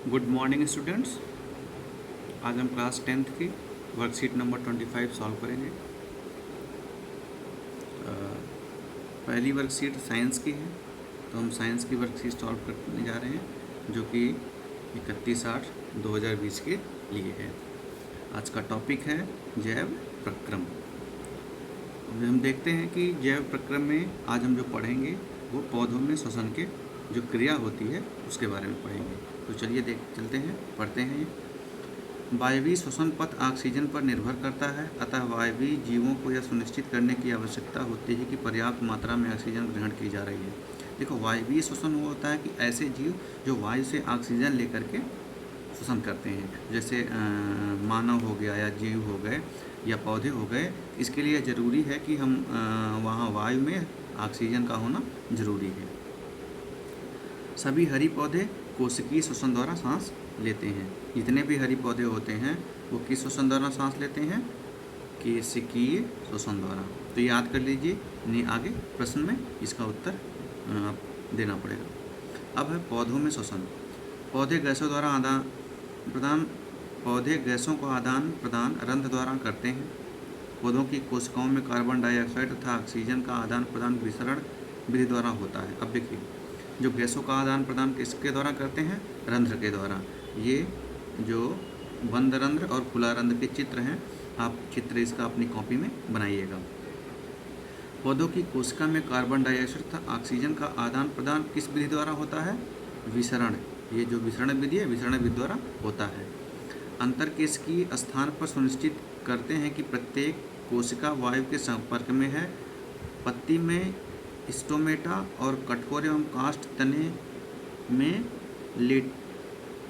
Good morning students. आज हम class 10th की वर्कशीट नंबर 25 सॉल्व करेंगे। पहली वर्कशीट साइंस की है, तो हम साइंस की वर्कशीट सॉल्व करने जा रहे हैं, जो कि 31/8/2020 के लिए है। आज का टॉपिक है जैव प्रक्रम। हम देखते हैं कि जैव प्रक्रम में आज हम जो पढ़ेंगे वो पौधों में श्वसन के जो क्रिया होती है उसके बारे में पढ़ेंगे। तो चलिए चलते हैं, पढ़ते हैं। ये वायवीय श्वसन पथ ऑक्सीजन पर निर्भर करता है, अतः वायवीय जीवों को यह सुनिश्चित करने की आवश्यकता होती है कि पर्याप्त मात्रा में ऑक्सीजन ग्रहण की जा रही है। देखो, वायवीय श्वसन वो होता है कि ऐसे जीव जो वायु से ऑक्सीजन लेकर के श्वसन करते हैं, जैसे मानव हो गया या जीव हो गए या पौधे हो गए। इसके लिए ज़रूरी है कि हम वहाँ वायु में ऑक्सीजन का होना ज़रूरी है। सभी हरी पौधे कोशिकीय श्वसन द्वारा सांस लेते हैं। जितने भी हरी पौधे होते हैं वो किस श्वसन द्वारा सांस लेते हैं? कोशिकीय श्वसन द्वारा। तो याद कर लीजिए, नहीं आगे प्रश्न में इसका उत्तर देना पड़ेगा। अब है पौधों में श्वसन। पौधे गैसों को आदान प्रदान रंध्र द्वारा करते हैं। पौधों की कोशिकाओं में कार्बन डाइऑक्साइड तथा ऑक्सीजन का आदान प्रदान विसरण विधि द्वारा होता है। अब देखिए, जो गैसों का आदान प्रदान किसके द्वारा करते हैं? रंध्र के द्वारा। ये जो बंद रंध्र और खुला रंध्र के चित्र हैं, आप चित्र इसका अपनी कॉपी में बनाइएगा। पौधों की कोशिका में कार्बन डाइऑक्साइड तथा ऑक्सीजन का आदान प्रदान किस विधि द्वारा होता है? विसरण। ये जो विसरण विधि है, विसरण विधि द्वारा होता है। अंतरकेशिकीय स्थान पर सुनिश्चित करते हैं कि प्रत्येक कोशिका वायु के संपर्क में है। पत्ती में स्टोमेटा और कठोर एवं काष्ठ तने में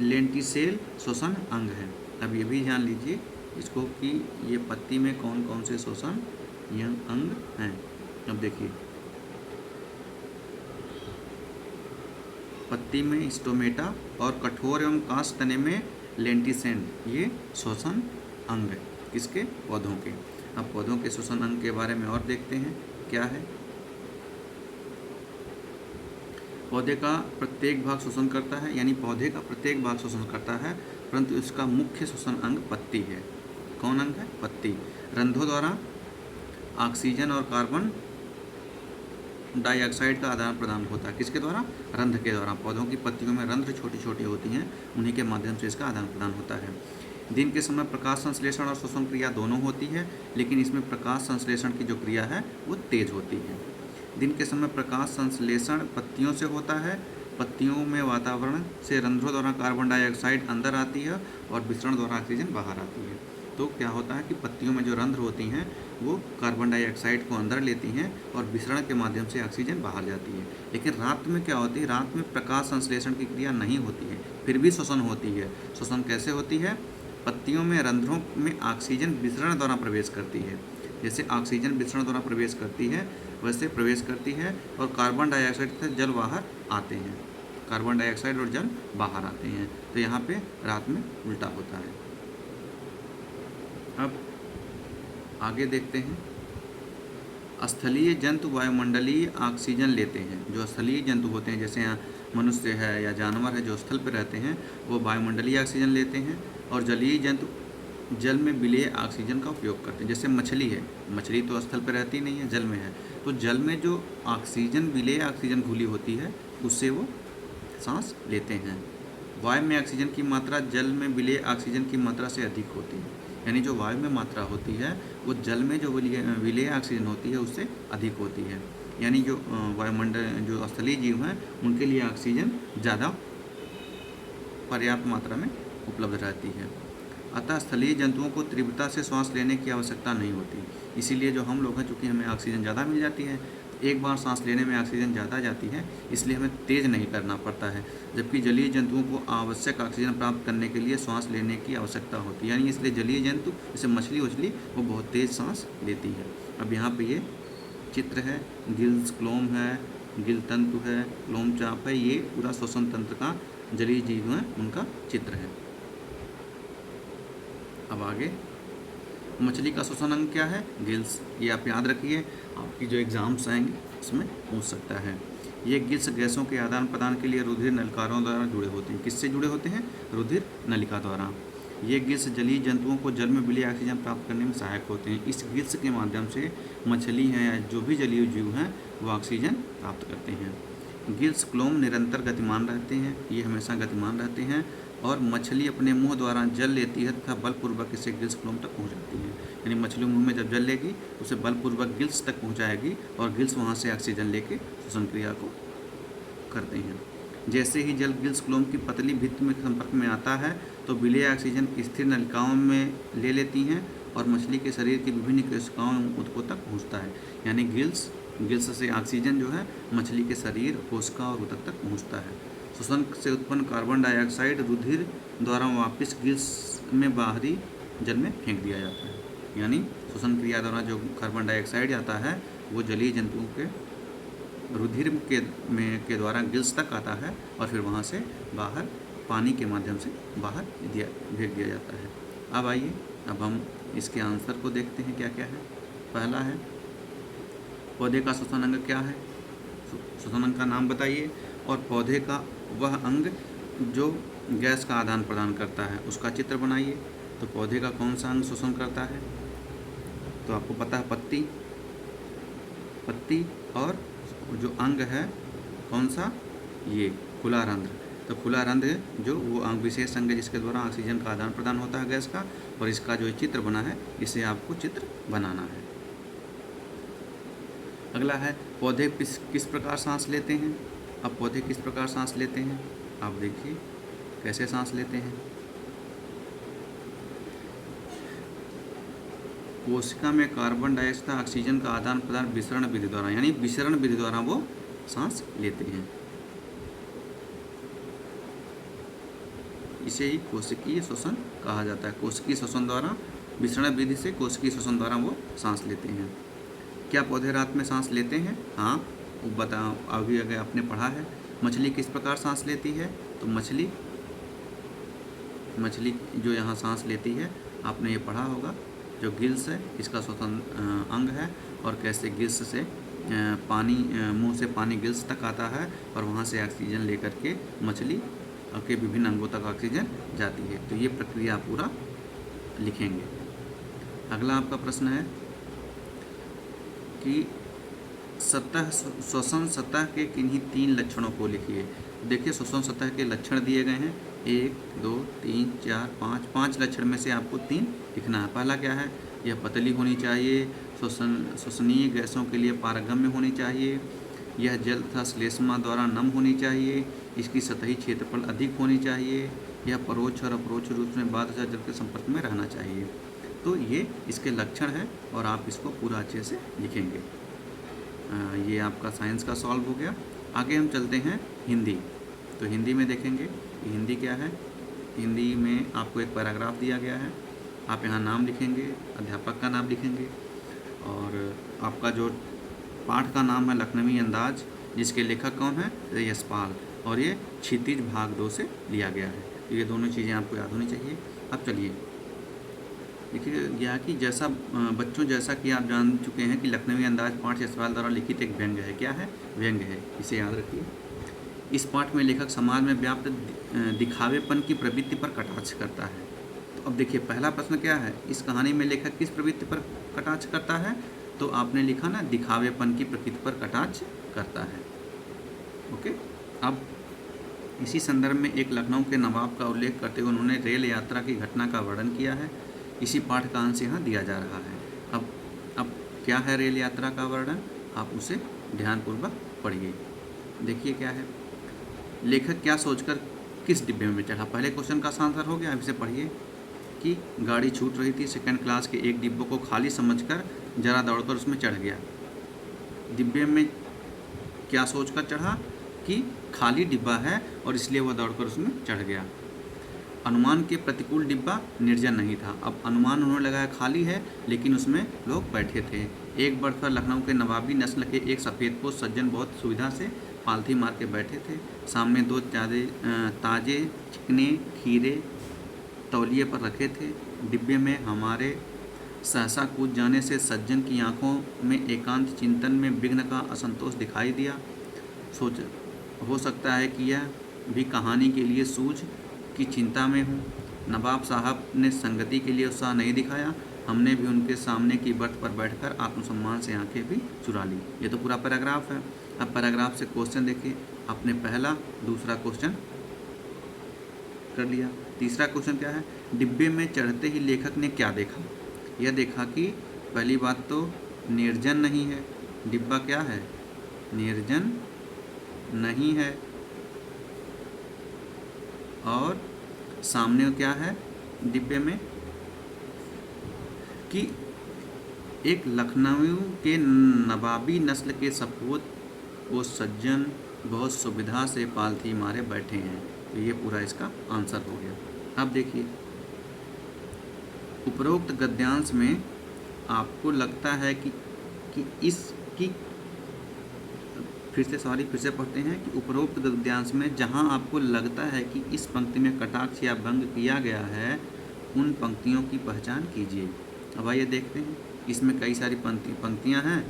लेंटिसेल श्वसन अंग है। अब ये भी जान लीजिए इसको कि ये पत्ती में कौन कौन से श्वसन अंग हैं। अब देखिए, पत्ती में स्टोमेटा और कठोर एवं काष्ठ तने में लेंटिसेल, ये श्वसन अंग है किसके? पौधों के। अब पौधों के श्वसन अंग के बारे में और देखते हैं क्या है। पौधे का प्रत्येक भाग श्वसन करता है, यानी पौधे का प्रत्येक भाग श्वसन करता है, परंतु इसका मुख्य श्वसन अंग पत्ती है। कौन अंग है? पत्ती। रंध्रों द्वारा ऑक्सीजन और कार्बन डाइऑक्साइड का आदान प्रदान होता है। किसके द्वारा? रंध्र के द्वारा। पौधों की पत्तियों में रंध्र छोटी छोटी होती हैं, उन्हीं के माध्यम से इसका आदान प्रदान होता है। दिन के समय प्रकाश संश्लेषण और श्वसन क्रिया दोनों होती है, लेकिन इसमें प्रकाश संश्लेषण की जो क्रिया है वो तेज होती है। दिन के समय प्रकाश संश्लेषण पत्तियों से होता है। पत्तियों में वातावरण से रंध्रों द्वारा कार्बन डाइऑक्साइड अंदर आती है और विसरण द्वारा ऑक्सीजन बाहर आती है। तो क्या होता है कि पत्तियों में जो रंध्र होती हैं वो कार्बन डाइऑक्साइड को अंदर लेती हैं और विसरण के माध्यम से ऑक्सीजन बाहर जाती है। लेकिन रात में क्या होती है? रात में प्रकाश संश्लेषण की क्रिया नहीं होती है, फिर भी श्वसन होती है। श्वसन कैसे होती है? पत्तियों में रंध्रों में ऑक्सीजन विसरण द्वारा प्रवेश करती है। जैसे ऑक्सीजन विसरण द्वारा प्रवेश करती है वैसे प्रवेश करती है और कार्बन डाइऑक्साइड से जल बाहर आते हैं। कार्बन डाइऑक्साइड और जल बाहर आते हैं। तो यहाँ पे रात में उल्टा होता है। अब आगे देखते हैं। स्थलीय जंतु वायुमंडलीय ऑक्सीजन लेते हैं। जो स्थलीय जंतु होते हैं, जैसे यहाँ मनुष्य है या जानवर है जो स्थल पर रहते हैं, वो वायुमंडलीय ऑक्सीजन लेते हैं। और जलीय जंतु जल में विलेय ऑक्सीजन का उपयोग करते हैं। जैसे मछली है, मछली तो स्थल पर रहती नहीं है, जल में है, तो जल में जो ऑक्सीजन विलेय ऑक्सीजन घुली होती है उससे वो सांस लेते हैं। वायु में ऑक्सीजन की मात्रा जल में विलेय ऑक्सीजन की मात्रा से अधिक होती है, यानी जो वायु में मात्रा होती है वो जल में जो विलेय ऑक्सीजन होती है उससे अधिक होती है। यानी जो वायुमंडल जो स्थलीय जीव हैं उनके लिए ऑक्सीजन ज़्यादा पर्याप्त मात्रा में उपलब्ध रहती है। अतः स्थलीय जंतुओं को तीव्रता से श्वास लेने की आवश्यकता नहीं होती। इसीलिए जो हम लोग हैं, चूँकि हमें ऑक्सीजन ज़्यादा मिल जाती है, एक बार सांस लेने में ऑक्सीजन ज़्यादा जाती है, इसलिए हमें तेज़ नहीं करना पड़ता है। जबकि जलीय जंतुओं को आवश्यक ऑक्सीजन प्राप्त करने के लिए श्वास लेने की आवश्यकता होती है। यानी इसलिए जलीय जंतु जैसे मछली उछली वो बहुत तेज़ सांस लेती है। अब यहाँ पर ये चित्र है, गिल्स क्लोम है, गिल तंतु है, क्लोम चाप है, ये पूरा श्वसन तंत्र का जलीय जीव हैं उनका चित्र है। अब आगे, मछली का श्वसन अंग क्या है? गिल्स। ये आप याद रखिए, आपकी जो एग्ज़ाम्स आएंगे उसमें पूछ सकता है। ये गिल्स गैसों के आदान प्रदान के लिए रुधिर नलिकाओं द्वारा जुड़े होते हैं। किससे जुड़े होते हैं? रुधिर नलिका द्वारा। ये गिल्स जलीय जंतुओं को जल में विलीय ऑक्सीजन प्राप्त करने में सहायक होते हैं। इस गिल्स के माध्यम से मछली हैं या जो भी जलीय जीव हैं वो ऑक्सीजन प्राप्त करते हैं। गिल्स क्लोम निरंतर गतिमान रहते हैं, ये हमेशा गतिमान रहते हैं और मछली अपने मुंह द्वारा जल लेती है तथा बलपूर्वक इसे गिल्स क्लोम तक पहुंचाती है। यानी मछली मुंह में जब जल लेगी उसे बलपूर्वक गिल्स तक पहुंचाएगी और गिल्स वहां से ऑक्सीजन लेके श्वसन क्रिया को करते हैं। जैसे ही जल गिल्स क्लोम की पतली भित्ति में संपर्क में आता है तो विलेय ऑक्सीजन स्थिर नलिकाओं में ले लेती हैं और मछली के शरीर की विभिन्न कोशिकाओं ऊतकों तक पहुँचता है। यानी गिल्स से ऑक्सीजन जो है मछली के शरीर, कोशिका और ऊतक तक पहुँचता है। श्वसन से उत्पन्न कार्बन डाइऑक्साइड रुधिर द्वारा वापस गिल्स में बाहरी जल में फेंक दिया जाता है। यानी श्वसन क्रिया द्वारा जो कार्बन डाइऑक्साइड आता है वो जलीय जंतुओं के रुधिर के द्वारा गिल्स तक आता है और फिर वहाँ से बाहर पानी के माध्यम से बाहर भेज दिया जाता है। अब आइए अब हम इसके आंसर को देखते हैं क्या क्या है। पहला है पौधे का श्वसन अंग क्या है? श्वसन अंग का नाम बताइए और पौधे का वह अंग जो गैस का आदान प्रदान करता है उसका चित्र बनाइए। तो पौधे का कौन सा अंग श्वसन करता है? तो आपको पता है पत्ती और जो अंग है कौन सा? ये खुला रंध्र। तो खुला रंध्र जो वो अंग विशेष अंग है जिसके द्वारा ऑक्सीजन का आदान प्रदान होता है गैस का, और इसका जो चित्र बना है इसे आपको चित्र बनाना है। अगला है पौधे किस प्रकार सांस लेते हैं। अब पौधे किस प्रकार सांस लेते हैं आप देखिए कैसे सांस लेते हैं। कोशिका में कार्बन डाइऑक्साइड तथा ऑक्सीजन का आदान प्रदान विसरण विधि द्वारा, यानी विसरण विधि द्वारा वो सांस लेते हैं। इसे ही कोशिकीय श्वसन कहा जाता है। कोशिकीय श्वसन द्वारा, विसरण विधि से कोशिकीय श्वसन द्वारा वो सांस लेते हैं। क्या पौधे रात में सांस लेते हैं? हाँ, बताओ। अभी अगर आपने पढ़ा है मछली किस प्रकार सांस लेती है, तो मछली जो यहाँ सांस लेती है आपने ये पढ़ा होगा। जो गिल्स है इसका श्वसन अंग है और कैसे गिल्स से पानी मुंह से पानी गिल्स तक आता है और वहाँ से ऑक्सीजन लेकर के मछली के विभिन्न अंगों तक ऑक्सीजन जाती है। तो ये प्रक्रिया पूरा लिखेंगे। अगला आपका प्रश्न है कि श्वसन सतह के किन्हीं 3 लक्षणों को लिखिए। देखिए श्वसन सतह के लक्षण दिए गए हैं 1, 2, 3, 4, 5 लक्षण में से आपको 3 लिखना है। पहला क्या है? यह पतली होनी चाहिए, श्वसनीय गैसों के लिए पारगम्य होनी चाहिए, यह जल तथा श्लेष्मा द्वारा नम होनी चाहिए, इसकी सतही क्षेत्रफल अधिक होनी चाहिए, यह परोक्ष और अपरोक्ष रूप में बाद जल के संपर्क में रहना चाहिए। तो ये इसके लक्षण हैं और आप इसको पूरा अच्छे से लिखेंगे। ये आपका साइंस का सॉल्व हो गया। आगे हम चलते हैं हिंदी। तो हिंदी में देखेंगे हिंदी क्या है। हिंदी में आपको एक पैराग्राफ दिया गया है, आप यहाँ नाम लिखेंगे, अध्यापक का नाम लिखेंगे और आपका जो पाठ का नाम है लखनवी अंदाज, जिसके लेखक कौन है? यशपाल, और ये क्षितिज भाग 2 से लिया गया है। तो ये दोनों चीज़ें आपको याद होनी चाहिए। अब चलिए देखिए यह कि जैसा कि आप जान चुके हैं कि लखनवी अंदाज पाठ यशपाल द्वारा लिखित एक व्यंग्य है। क्या है? व्यंग्य है, इसे याद रखिए। इस पाठ में लेखक समाज में व्याप्त दिखावेपन की प्रवृत्ति पर कटाक्ष करता है। तो अब देखिए पहला प्रश्न क्या है, इस कहानी में लेखक किस प्रवृत्ति पर कटाक्ष करता है? तो आपने लिखा ना दिखावेपन की प्रकृति पर कटाक्ष करता है। ओके, अब इसी संदर्भ में एक लखनऊ के नवाब का उल्लेख करते हुए उन्होंने रेल यात्रा की घटना का वर्णन किया है। इसी पाठ का अंश यहाँ दिया जा रहा है। अब क्या है रेल यात्रा का वर्णन, आप उसे ध्यानपूर्वक पढ़िए। देखिए क्या है, लेखक क्या सोचकर किस डिब्बे में चढ़ा। पहले क्वेश्चन का आंसर हो गया। अब इसे पढ़िए कि गाड़ी छूट रही थी, सेकंड क्लास के एक डिब्बे को खाली समझकर जरा दौड़कर उसमें चढ़ गया। डिब्बे में क्या सोचकर चढ़ा कि खाली डिब्बा है और इसलिए वह दौड़कर उसमें चढ़ गया। अनुमान के प्रतिकूल डिब्बा निर्जन नहीं था। अब अनुमान उन्होंने लगाया खाली है लेकिन उसमें लोग बैठे थे। एक बर्थ पर लखनऊ के नवाबी नस्ल के एक सफ़ेदपोश सज्जन बहुत सुविधा से पालथी मार के बैठे थे। सामने 2 ताजे चिकने खीरे तौलिए पर रखे थे। डिब्बे में हमारे सहसा कूद जाने से सज्जन की आंखों में एकांत चिंतन में विघ्न का असंतोष दिखाई दिया। सोच हो सकता है कि यह भी कहानी के लिए सूझ की चिंता में हूँ। नवाब साहब ने संगति के लिए उत्साह नहीं दिखाया। हमने भी उनके सामने की बर्थ पर बैठकर आत्मसम्मान से आंखें भी चुरा ली। ये तो पूरा पैराग्राफ है। अब पैराग्राफ से क्वेश्चन देखिए। आपने पहला दूसरा क्वेश्चन कर लिया। तीसरा क्वेश्चन क्या है? डिब्बे में चढ़ते ही लेखक ने क्या देखा? यह देखा कि पहली बात तो निर्जन नहीं है। डिब्बा क्या है? निर्जन नहीं है। और सामने क्या है डिब्बे में? कि एक लखनऊ के नवाबी नस्ल के सपूत वो सज्जन बहुत सुविधा से पालथी मारे बैठे हैं। तो ये पूरा इसका आंसर हो गया। अब देखिए, उपरोक्त गद्यांश में आपको लगता है कि इसकी फिर से पढ़ते हैं कि उपरोक्त गद्यांश में जहां आपको लगता है कि इस पंक्ति में कटाक्ष या व्यंग किया गया है, उन पंक्तियों की पहचान कीजिए। अब आइए देखते हैं। इसमें कई सारी पंक्तियां हैं,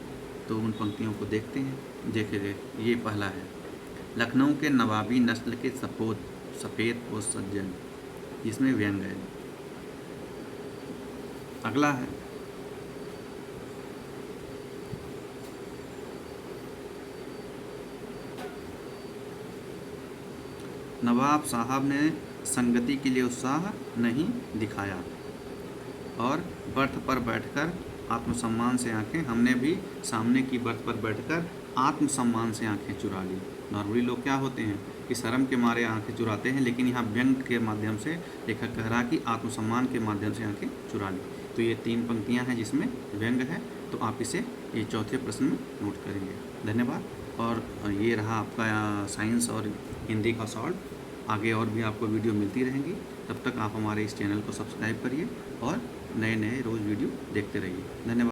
तो उन पंक्तियों को देखते हैं। देखिए, ये पहला है, लखनऊ के नवाबी नस्ल के सफ़ेद और सज्जन, इसमें व्यंग है। अगला है, नवाब साहब ने संगति के लिए उत्साह नहीं दिखाया। और बर्थ पर बैठकर आत्मसम्मान से आंखें, हमने भी सामने की बर्थ पर बैठकर आत्मसम्मान से आंखें चुरा ली। नॉर्मली लोग क्या होते हैं कि शर्म के मारे आंखें चुराते हैं, लेकिन यहाँ व्यंग के माध्यम से लेखक कह रहा कि आत्मसम्मान के माध्यम से आंखें चुरा ली। तो ये 3 पंक्तियाँ हैं जिसमें व्यंग है। तो आप इसे ये चौथे प्रश्न में नोट करेंगे। धन्यवाद। और ये रहा आपका साइंस और हिंदी का सॉल्व। आगे और भी आपको वीडियो मिलती रहेंगी। तब तक आप हमारे इस चैनल को सब्सक्राइब करिए और नए रोज़ वीडियो देखते रहिए। धन्यवाद।